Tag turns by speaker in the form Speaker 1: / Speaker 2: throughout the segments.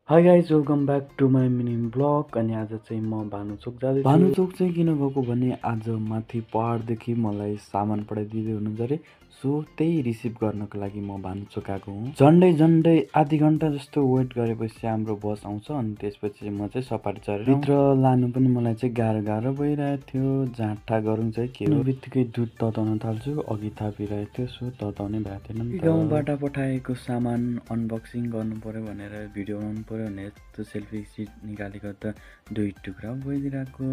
Speaker 1: High guys welcome back to my mini blog. अनि आज चाहिँ म भानुचोक जाँदैछु। भानुचोक चाहिँ किन गएको भने आज माथि पहाडदेखि मलाई सामान पठाइदिँदै हुनुहुन्छ अरे, सो त्यही रिसिभ गर्नको लागि म भानुचोक आएको हुँ। झन्डै आधी घन्टा जस्तो वेट गरेपछि हाम्रो बस आउँछ। अनि त्यसपछि म चाहिँ सफारी चढेर भित्र लानु पनि मलाई चाहिँ गाह्रो भइरहेको थियो। जाँठा गरौँ चाहिँ के हो बित्तिकै दुध तताउन थाल्छु, अघि थापिरहेको थियो, सो तताउने भएको थिएन। गाउँबाट पठाएको सामान अनबक्सिङ गर्नु पर्यो भनेर भिडियो बनाउनु पर्यो भनेर त्यो सेल्फी सिट निकालेको त दुई टुक्रा भइदिरहेको।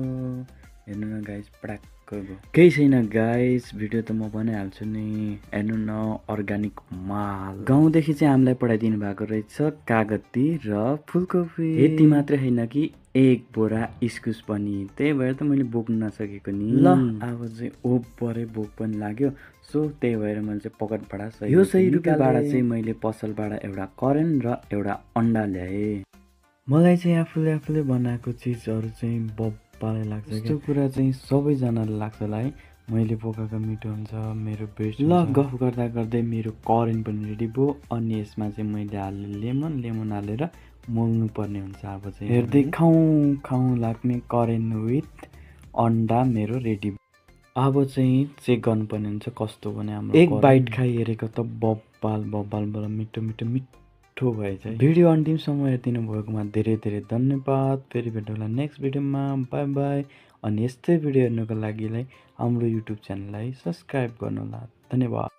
Speaker 1: हेर्नु न गाइस, पड्याक्क गयो। केही छैन गाइस, भिडियो त म बनाइहाल्छु नि। हेर्नु न, अर्ग्यानिक माल गाउँदेखि चाहिँ हामीलाई पठाइदिनु भएको रहेछ कागती र फुलकोपी। यति मात्रै होइन कि एक बोरा इस्कुस पनि, त्यही भएर त मैले बोक्न नसकेको नि। ल अब चाहिँ ओपरे भोक पनि लाग्यो, सो त्यही भएर मैले चाहिँ पकेटबाट यो 100 रुपियाँबाट चाहिँ मैले पसलबाट एउटा करेन्ट र एउटा अन्डा ल्याएँ। मलाई चाहिँ आफूले बनाएको चिजहरू चाहिँ बब्बाले लाग्छ। यस्तो कुरा चाहिँ सबैजनालाई लाग्छ होला है, मैले पकाएको मिठो हुन्छ, मेरो बेस्ट। ल गफ गर्दै मेरो करेन्ट पनि रेडी भयो। अनि यसमा चाहिँ मैले हालेँ लेमन हालेर मोल्नु पर्ने हुन्छ। अब चाहिँ हेर्दै खाउँ लाग्ने करेन्ट विथ अन्डा मेरो रेडी। अब चाहिँ चेक गर्नुपर्ने हुन्छ कस्तो भने हाम्रो एक बाइट खाइहेरेको त बब्बाल मिठो भएछ। भिडियो अन्तिमसम्म हेरिदिनु भएकोमा धेरै धन्यवाद। फेरि भेट होला नेक्स्ट भिडियोमा, बाई बाई। अनि यस्तै भिडियो हेर्नुको लागि हाम्रो युट्युब च्यानललाई सब्सक्राइब गर्नुहोला। धन्यवाद।